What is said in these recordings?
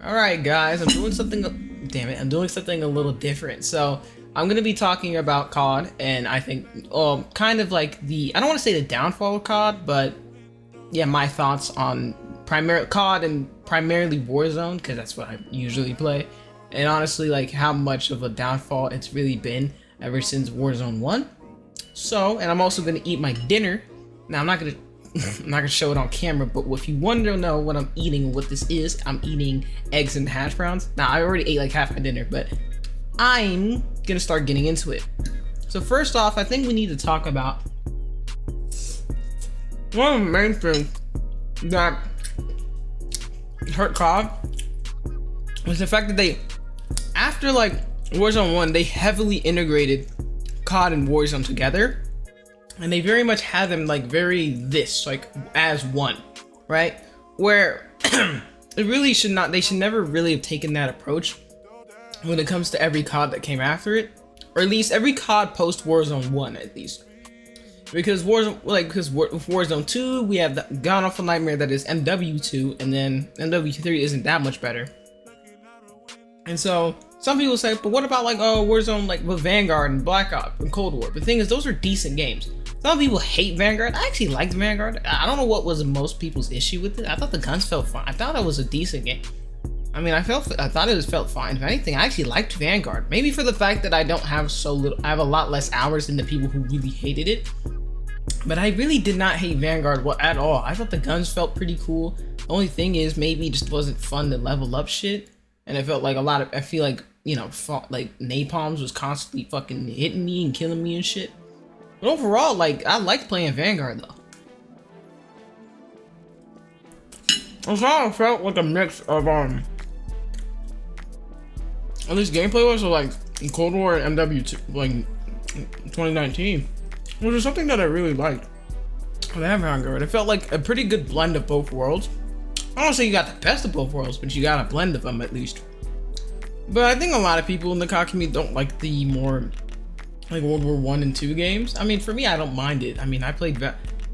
Alright guys, I'm doing something a little different. So I'm gonna be talking about COD, and I think kind of like I don't want to say the downfall of COD, but yeah, my thoughts on COD and primarily Warzone, because that's what I usually play. And honestly, like how much of a downfall it's really been ever since Warzone 1. So, and I'm also gonna eat my dinner. Now I'm not gonna show it on camera, but if you want to know what I'm eating and what this is, I'm eating eggs and hash browns. Now I already ate like half my dinner, but I'm gonna start getting into it. So first off, I think we need to talk about one of the main things that hurt COD was the fact that after like Warzone 1, they heavily integrated COD and Warzone together. And they very much had them like as one, right? Where it really should not, they should never really have taken that approach when it comes to every COD that came after it, or at least every COD post Warzone 1 at least. Because Warzone 2, we have the God Awful Nightmare that is MW2, and then MW3 isn't that much better. And so some people say, but what about like Warzone like with Vanguard and Black Ops and Cold War? The thing is, those are decent games. Some people hate Vanguard. I actually liked Vanguard. I don't know what was most people's issue with it. I thought the guns felt fine. I thought it was a decent game. I mean, I thought it felt fine. If anything, I actually liked Vanguard. Maybe for the fact that I have a lot less hours than the people who really hated it. But I really did not hate Vanguard at all. I thought the guns felt pretty cool. The only thing is, maybe it just wasn't fun to level up shit. And it felt like I feel like, like napalms was constantly fucking hitting me and killing me and shit. But overall, like, I liked playing Vanguard though. It felt like a mix of at least gameplay was like Cold War and MW2, like 2019, which is something that I really liked. Vanguard, it felt like a pretty good blend of both worlds. I don't say you got the best of both worlds, but you got a blend of them at least. But I think a lot of people in the COD community don't like the more like World War 1 and 2 games. I mean, for me, I don't mind it. I mean, I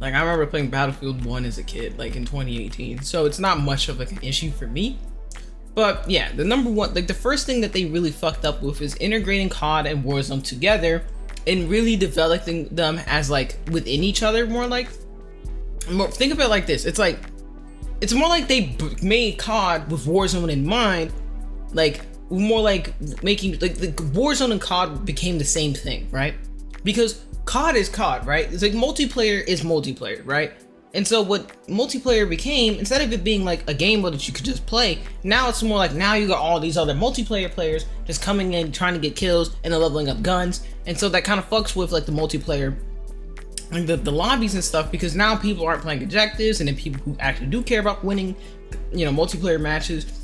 remember playing Battlefield 1 as a kid, like in 2018. So it's not much of like an issue for me. But yeah, the first thing that they really fucked up with is integrating COD and Warzone together and really developing them as like within each other more. Think of it like this. It's more like they made COD with Warzone in mind, like more like making like the Warzone and COD became the same thing, right? Because COD is COD, right? It's like multiplayer is multiplayer, right? And so what multiplayer became, instead of it being like a game mode that you could just play, now it's more like now you got all these other multiplayer players just coming in trying to get kills and leveling up guns. And so that kind of fucks with like the multiplayer, like the lobbies and stuff, because now people aren't playing objectives, and then people who actually do care about winning, multiplayer matches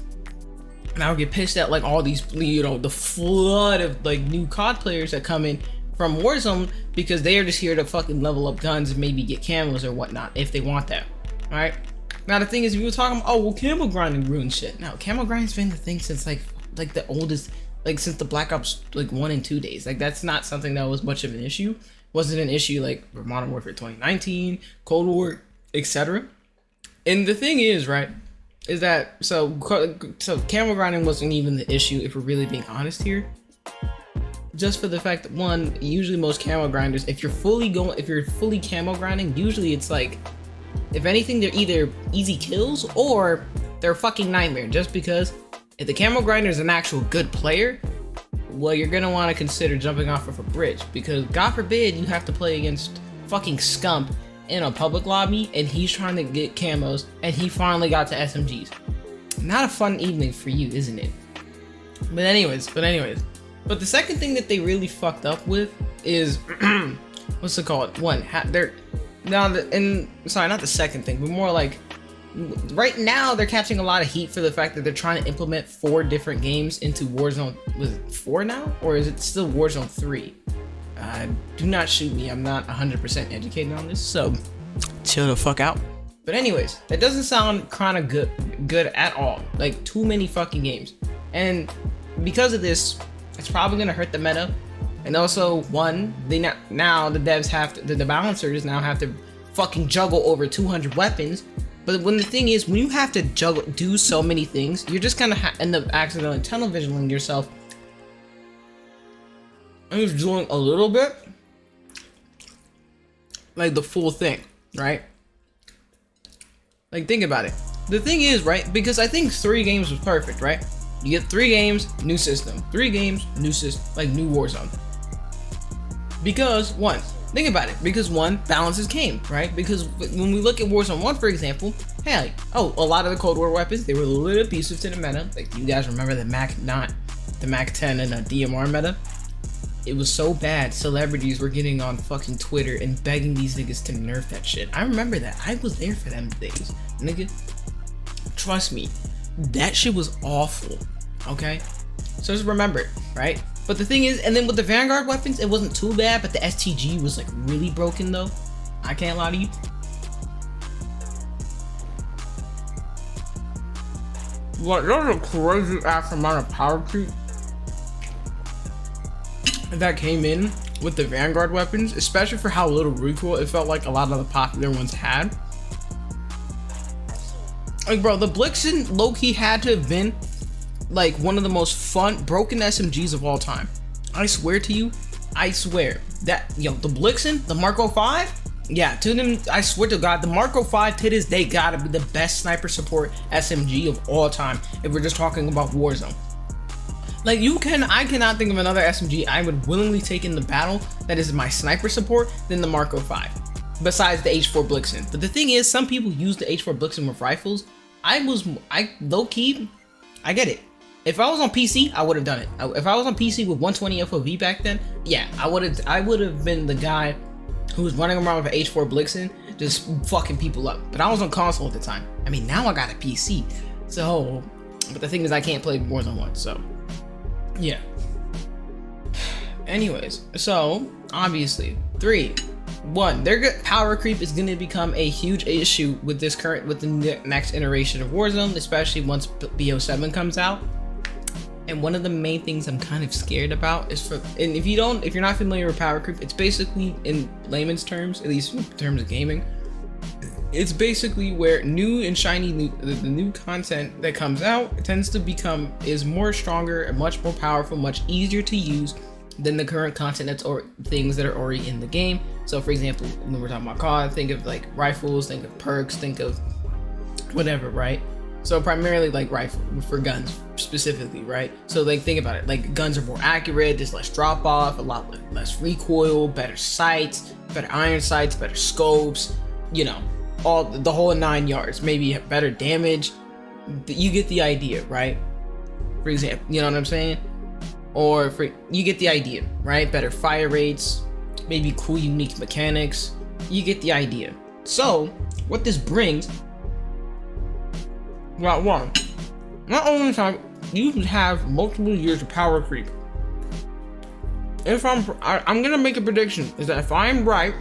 now get pissed at like all these, the flood of like new COD players that come in from Warzone because they are just here to fucking level up guns and maybe get camos or whatnot if they want that. All right. Now the thing is, we were talking, camo grinding ruins shit. Now camo grinding's been the thing since like the oldest, like since the Black Ops like 1 and 2 days. Like that's not something that was much of an issue. Wasn't an issue like for Modern Warfare 2019, Cold War, etc. And the thing is, right, is that so camo grinding wasn't even the issue if we're really being honest here. Just for the fact that one, usually most camo grinders, if you're fully camo grinding, usually it's like, if anything, they're either easy kills or they're a fucking nightmare. Just because if the camo grinder is an actual good player, well, you're gonna want to consider jumping off of a bridge, because God forbid you have to play against fucking Scump in a public lobby and he's trying to get camos and he finally got to SMGs. Not a fun evening for you, isn't it? But anyways. But the second thing that they really fucked up with is what's it called? Not the second thing, but more like right now they're catching a lot of heat for the fact that they're trying to implement 4 different games into Warzone. Was it 4 now, or is it still Warzone 3? Do not shoot me. I'm not 100% educated on this, so chill the fuck out. But anyways, that doesn't sound kind of good at all. Like too many fucking games, and because of this, it's probably gonna hurt the meta. And also, now the devs the balancers now have to fucking juggle over 200 weapons But when the thing is, when you have to do so many things, you're just gonna end up accidentally tunnel visioning yourself. And you're doing a little bit, like the full thing, right? Like, think about it. The thing is, right, because I think 3 games was perfect, right? You get 3 games, new system. 3 games, new system, like new Warzone. Because, 1, think about it. Because 1, balances came, right? Because when we look at Warzone 1, for example, hey, a lot of the Cold War weapons, they were a little bit abusive to the meta. Like, you guys remember the Mac 10 and the DMR meta? It was so bad, celebrities were getting on fucking Twitter and begging these niggas to nerf that shit. I remember that. I was there for them days, nigga. Trust me, that shit was awful, okay? So just remember it, right? But the thing is, and then with the Vanguard weapons, it wasn't too bad, but the STG was like really broken though. I can't lie to you. What, there's a crazy ass amount of power creep that came in with the Vanguard weapons, especially for how little recoil it felt like a lot of the popular ones had. Like, bro, the Blixen low-key had to have been like one of the most fun broken SMGs of all time. I swear to you, I swear that, yo, the Blixen, the Marco 5, yeah, to them, I swear to God, the Marco 5 to this day gotta be the best sniper support SMG of all time if we're just talking about Warzone. Like, I cannot think of another SMG I would willingly take in the battle that is my sniper support than the Marco 5, besides the H4 Blixen. But the thing is, some people use the H4 Blixen with rifles. I low-key, I get it. If I was on PC, I would have done it. If I was on PC with 120 FOV back then, yeah, I would have been the guy who was running around with an H4 Blixen, just fucking people up. But I was on console at the time. I mean, now I got a PC. So, but the thing is, I can't play Warzone 1, so. Yeah. Anyways, so obviously 3, 1, power creep is gonna become a huge issue with the next iteration of Warzone, especially once BO7 comes out. And one of the main things I'm kind of scared about is if you're not familiar with power creep, it's basically, in layman's terms, at least in terms of gaming, it's basically where new and shiny the new content that comes out is more stronger and much more powerful, much easier to use than the current content things that are already in the game. So for example, when we're talking about COD, think of like rifles, think of perks, think of whatever, right? So primarily like rifle for guns specifically, right? So like think about it, like guns are more accurate, there's less drop off, a lot less recoil, better sights, better iron sights, better scopes, you know, all the whole 9 yards, maybe better damage. You get the idea, right? For example, you know what I'm saying? Or you get the idea, right? Better fire rates, maybe cool unique mechanics. You get the idea. So what this brings, not one, not only time you have multiple years of power creep. If I'm gonna make a prediction, is that if I'm right,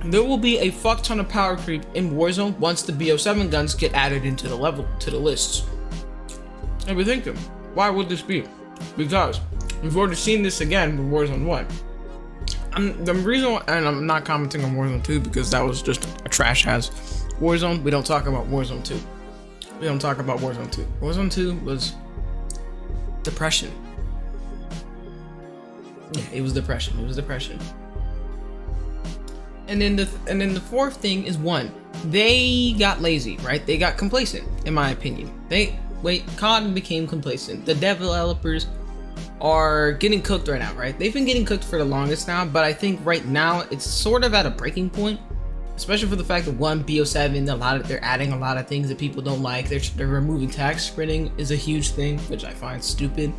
there will be a fuck ton of power creep in Warzone once the BO7 guns get added into the lists. And we're thinking, why would this be? Because we've already seen this again with Warzone 1. The reason why, and I'm not commenting on Warzone 2 because that was just a trash ass Warzone. We don't talk about Warzone 2. We don't talk about Warzone 2. Warzone 2 was depression. Yeah, it was depression. It was depression. And then the fourth thing is, 1, they got lazy, right? They got complacent, in my opinion. COD became complacent. The developers are getting cooked right now, right? They've been getting cooked for the longest now, but I think right now it's sort of at a breaking point, especially for the fact that BO7, they're adding a lot of things that people don't like. They're removing tag sprinting is a huge thing, which I find stupid.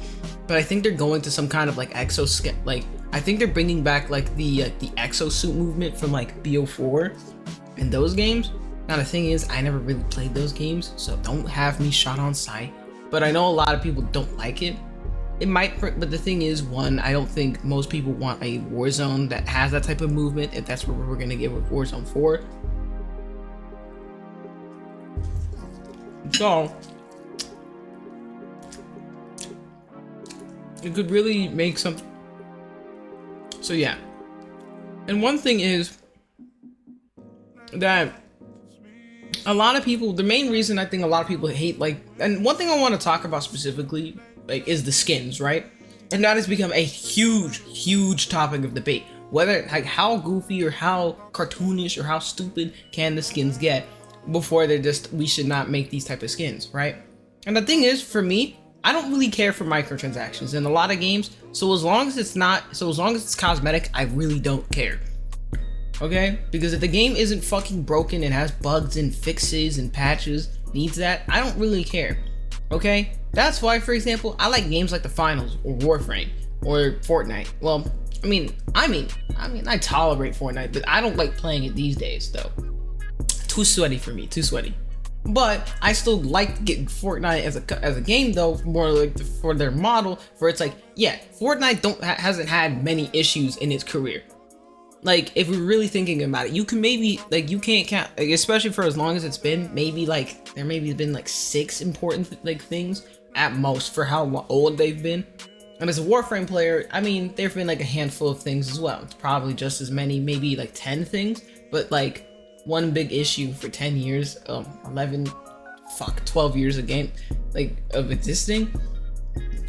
But I think they're going to some kind of like I think they're bringing back like the exosuit movement from like BO4 and those games. Now the thing is, I never really played those games, so don't have me shot on sight. But I know a lot of people don't like it. It might, but the thing is, 1, I don't think most people want a Warzone that has that type of movement, if that's what we're gonna get with Warzone 4. So it could really make something. So yeah. And one thing is that A lot of people, the main reason I think a lot of people hate, like, and one thing I want to talk about specifically, like, is the skins, right? And that has become a huge topic of debate. Whether, like, how goofy or how cartoonish or how stupid can the skins get before they're just, we should not make these type of skins, right? And the thing is, for me, I don't really care for microtransactions in a lot of games. So as long as it's cosmetic, I really don't care. Okay? Because if the game isn't fucking broken and has bugs and fixes and patches, needs that, I don't really care. Okay? That's why, for example, I like games like the Finals or Warframe or Fortnite. Well, I tolerate Fortnite, but I don't like playing it these days though. Too sweaty for me, too sweaty. But I still like getting Fortnite as a game though, more like for their model, for it's like, yeah, Fortnite hasn't had many issues in its career. Like, if we're really thinking about it, you can maybe, like, you can't count, like, especially for as long as it's been, maybe like there maybe been like 6 important like things at most for how old they've been. And as a Warframe player, I mean, there've been like a handful of things as well. It's probably just as many, maybe like 10 things, but like one big issue for 10 years, 12 years of game, like, of existing,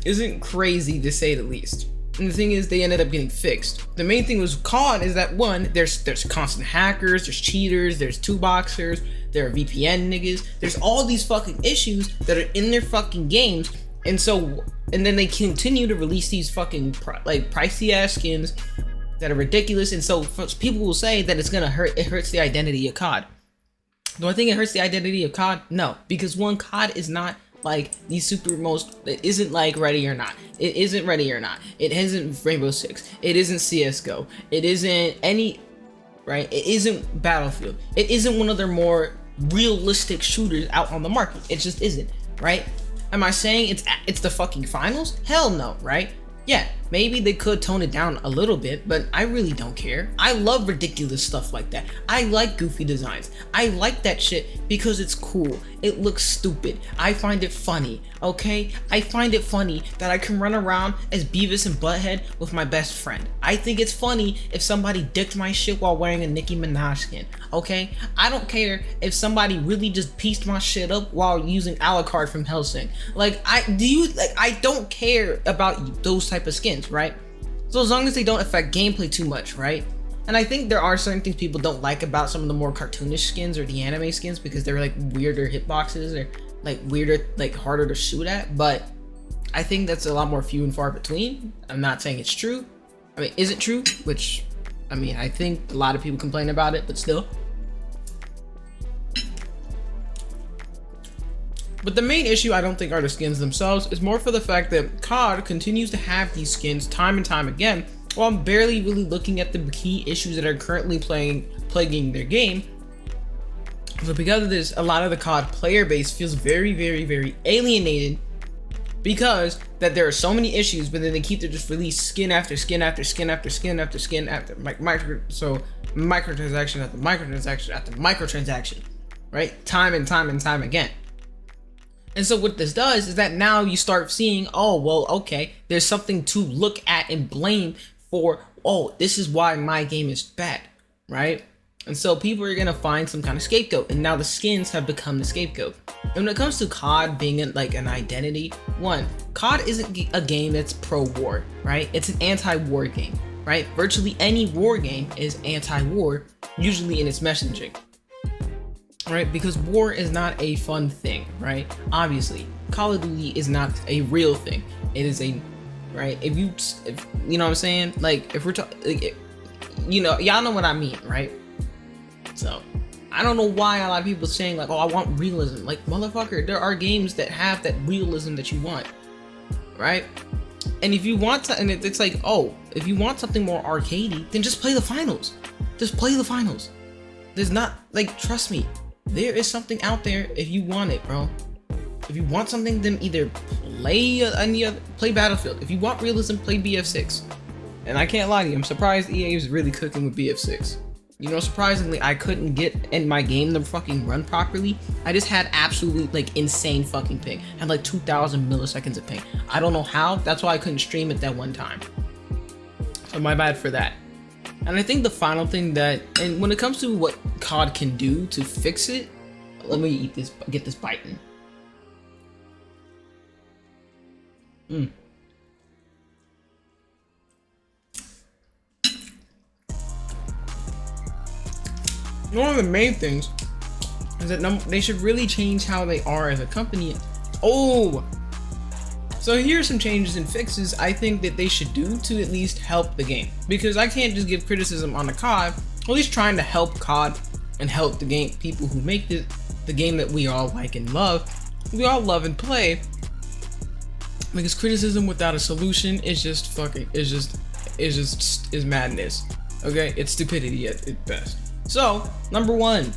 isn't crazy to say the least. And the thing is, they ended up getting fixed. The main thing was COD is that, one, there's constant hackers, there's cheaters, there's 2-boxers, there are VPN niggas, there's all these fucking issues that are in their fucking games. And then they continue to release these fucking pricey ass skins that are ridiculous. And so people will say that it hurts the identity of COD. Do I think it hurts the identity of COD? No, because one, COD is not like the it isn't like Ready or Not. It isn't Ready or Not. It isn't Rainbow Six. It isn't CSGO. It isn't any, right? It isn't Battlefield. It isn't one of their more realistic shooters out on the market. It just isn't, right? Am I saying it's the fucking Finals? Hell no, right? Yeah, maybe they could tone it down a little bit, but I really don't care. I love ridiculous stuff like that. I like goofy designs. I like that shit because it's cool. It looks stupid. I find it funny, okay? I find it funny that I can run around as Beavis and Butthead with my best friend. I think it's funny if somebody dicked my shit while wearing a Nicki Minaj skin, okay? I don't care if somebody really just pieced my shit up while using Alucard from Hellsing. I don't care about those type of skins, right? So as long as they don't affect gameplay too much, right? And I think there are certain things people don't like about some of the more cartoonish skins or the anime skins because they're like weirder hitboxes or like weirder, like harder to shoot at. But I think that's a lot more few and far between. I'm not saying it's true. I mean, is it true? Which, I mean, I think a lot of people complain about it, but still. But the main issue I don't think are the skins themselves. It's more for the fact that COD continues to have these skins time and time again, while I'm barely really looking at the key issues that are currently plaguing their game. So because of this, a lot of the COD player base feels very alienated because that there are so many issues, but then they keep to just release skin after skin after skin after skin after skin after microtransaction after microtransaction after microtransaction, right? Time and time again. And so what this does is that now you start seeing, oh, well, okay, there's something to look at and blame for, oh, this is why my game is bad, right? And so people are gonna find some kind of scapegoat, and now the skins have become the scapegoat. And when it comes to COD being an identity, one, COD isn't a game that's pro-war, right? It's an anti-war game, right? Virtually any war game is anti-war, usually in its messaging. Right, because war is not a fun thing, right? Obviously, Call of Duty is not a real thing. It is a, right? If you know what I'm saying, like if we're talking, like, you know, y'all know what I mean, right? So I don't know why a lot of people are saying like, oh, I want realism. Like, motherfucker, there are games that have that realism that you want, right? And if you want to, and it's like, oh, if you want something more arcadey, then just play the Finals. Just play the Finals. There's not, like, trust me. There is something out there if you want it, bro. If you want something, then either play Battlefield. If you want realism, play BF6. And I can't lie to you, I'm surprised EA is really cooking with BF6. You know, surprisingly, I couldn't get in my game to fucking run properly. I just had absolutely like insane fucking ping. I had like 2,000 milliseconds of ping. I don't know how. That's why I couldn't stream it that one time. So my bad for that. And I think the final thing that, and when it comes to what COD can do to fix it, let me eat this, get this biting. One of the main things is that they should really change how they are as a company. Oh, so here's some changes and fixes I think that they should do to at least help the game, because I can't just give criticism on the COD, at least trying to help COD and help the game, people who make the game that we all like and love, we all love and play. Because criticism without a solution is just fucking, is madness. Okay, it's stupidity at best. So number one,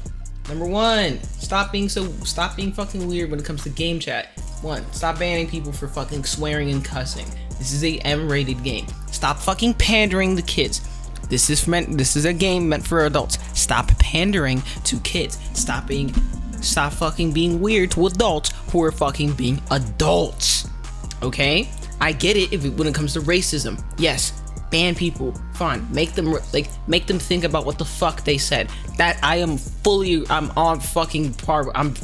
stop being fucking weird when it comes to game chat. One, stop banning people for fucking swearing and cussing. This is a M-rated game. Stop fucking pandering to kids. This is a game meant for adults. Stop pandering to kids. Stop fucking being weird to adults who are fucking being adults. Okay? I get it when it comes to racism. Yes, ban people. Fine. Make them think about what the fuck they said. That I'm on fucking par. I'm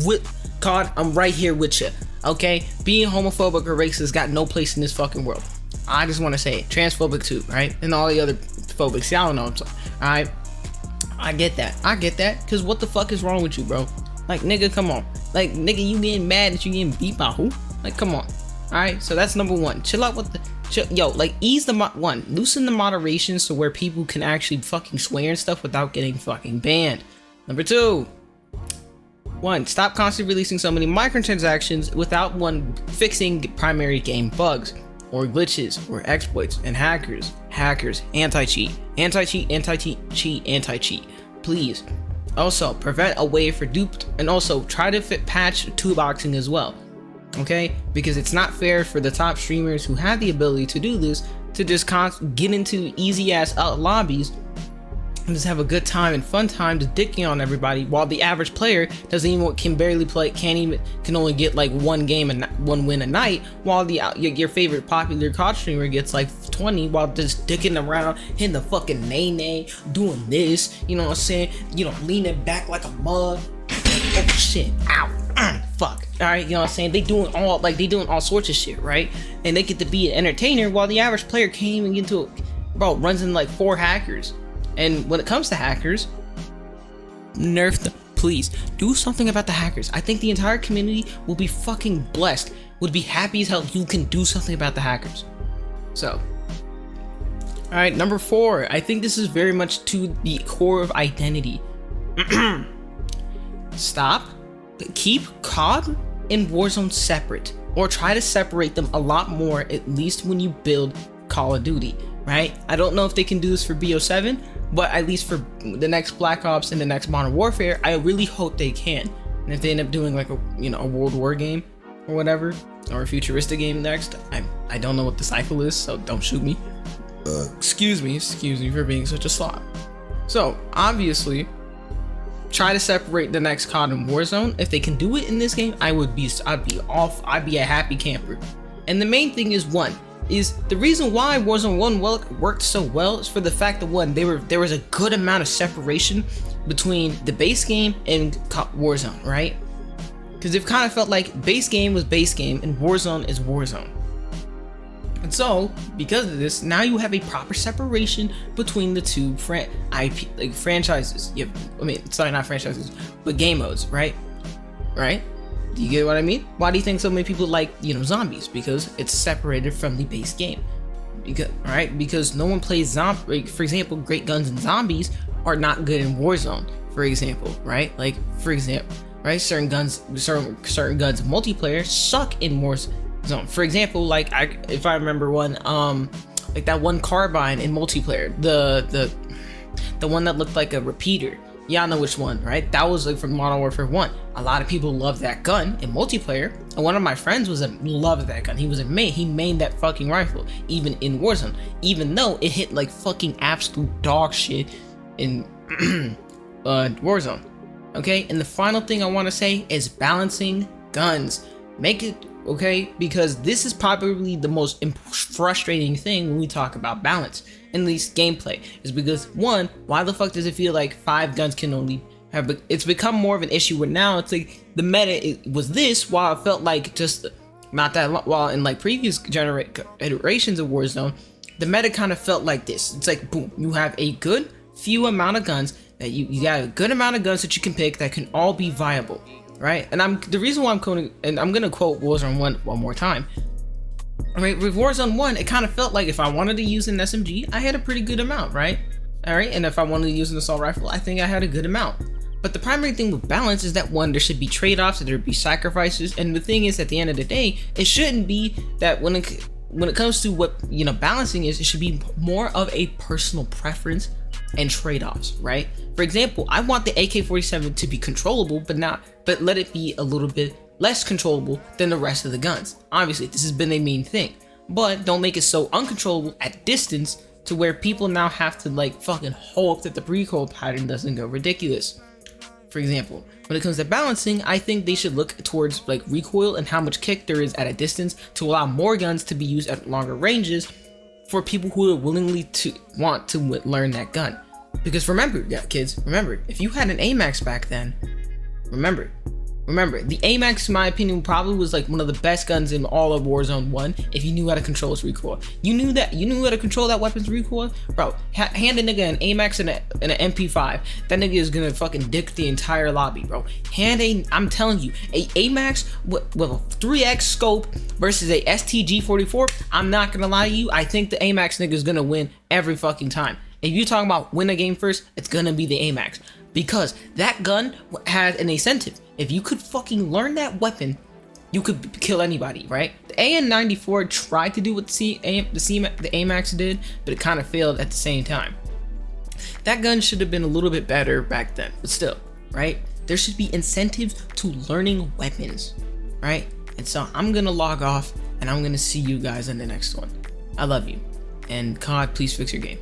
with COD. I'm right here with you. Okay? Being homophobic or racist got no place in this fucking world. I just want to say it. Transphobic too, right? And all the other phobics. Y'all know what I'm saying. Alright? I get that. Cause what the fuck is wrong with you, bro? Like, nigga, come on. Like, nigga, you getting mad that you getting beat by who? Like, come on. Alright, so that's number one. Chill out with loosen the moderations to where people can actually fucking swear and stuff without getting fucking banned. Number two. Stop constantly releasing so many microtransactions without fixing primary game bugs or glitches or exploits and hackers, anti-cheat. Please. Also, prevent a way for duped, and also try to patch toolboxing as well. Okay? Because it's not fair for the top streamers who have the ability to do this to just get into easy ass lobbies and just have a good time and fun time just dicking on everybody, while the average player can barely play, can only get like one win a night, while your favorite popular COD streamer gets like 20 while just dicking around, hitting the fucking nay, doing this, you know what I'm saying, leaning back like a mug. Oh shit, ow, fuck. Alright, you know what I'm saying, they doing all sorts of shit, right? And they get to be an entertainer, while the average player can't even get into it. Bro, runs in like 4 hackers. And when it comes to hackers, nerf them. Please do something about the hackers. I think the entire community will be fucking blessed, would be happy as hell you can do something about the hackers. So, alright, number 4. I think this is very much to the core of identity. Keep COD and Warzone separate, or try to separate them a lot more, at least when you build Call of Duty, right? I don't know if they can do this for BO7, but at least for the next Black Ops and the next Modern Warfare, I really hope they can. And if they end up doing like a World War game or whatever, or a futuristic game next, I don't know what the cycle is, so don't shoot me. Excuse me for being such a slob. So obviously, try to separate the next COD and Warzone. If they can do it in this game, I'd be a happy camper. And the main thing is the reason why Warzone 1 worked so well is for the fact that there was a good amount of separation between the base game and Warzone, right? Because it kind of felt like base game was base game and Warzone is Warzone. And so, because of this, now you have a proper separation between the two franchises. Not franchises, but game modes, right? Right? Do you get what I mean? Why do you think so many people like, zombies? Because it's separated from the base game. Because no one plays zombie. For example, great guns and zombies are not good in Warzone. For example, right? Certain guns in multiplayer suck in Warzone. For example, if I remember one, like that one carbine in multiplayer, the one that looked like a repeater. Y'all know which one, right? That was like from Modern Warfare 1. A lot of people love that gun in multiplayer, and one of my friends loved that gun. He mained that fucking rifle, even in Warzone, even though it hit like fucking absolute dog shit in Warzone. Okay, and the final thing I want to say is balancing guns. Make it okay, because this is probably the most frustrating thing when we talk about balance, in at least gameplay, is because one, why the fuck does it feel like 5 guns can only it's become more of an issue where now it's like the meta was this, while it felt like just not that long, while in like previous iterations of Warzone, the meta kind of felt like this. It's like, boom, you have a good few amount of guns that you got a good amount of guns that you can pick that can all be viable, right? And the reason why I'm quoting, and I'm gonna quote Warzone 1 one more time. All right, with Warzone 1, it kind of felt like if I wanted to use an SMG, I had a pretty good amount, right? All right, and if I wanted to use an assault rifle, I think I had a good amount. But the primary thing with balance is that, one, there should be trade-offs, there'd be sacrifices, and the thing is, at the end of the day, it shouldn't be that when it comes to what, you know, balancing is, it should be more of a personal preference and trade-offs, right? For example, I want the AK-47 to be controllable, but let it be a little bit less controllable than the rest of the guns. Obviously, this has been a main thing, but don't make it so uncontrollable at distance to where people now have to like fucking hope that the recoil pattern doesn't go ridiculous. For example, when it comes to balancing, I think they should look towards like recoil and how much kick there is at a distance to allow more guns to be used at longer ranges for people who are willingly to want to learn that gun. Because remember, yeah, kids, remember, if you had an AMAX back then, remember, the AMAX, in my opinion, probably was like one of the best guns in all of Warzone 1 if you knew how to control its recoil. You knew how to control that weapon's recoil? Bro, hand a nigga an AMAX and an MP5. That nigga is gonna fucking dick the entire lobby, bro. I'm telling you, a AMAX with a 3x scope versus a STG-44, I'm not gonna lie to you, I think the AMAX nigga is gonna win every fucking time. If you're talking about win a game first, it's gonna be the AMAX. Because that gun had an incentive. If you could fucking learn that weapon, you could kill anybody, right? The AN-94 tried to do what the AMAX did, but it kind of failed at the same time. That gun should have been a little bit better back then, but still, right? There should be incentives to learning weapons, right? And so I'm gonna log off, and I'm gonna see you guys in the next one. I love you. And COD, please fix your game.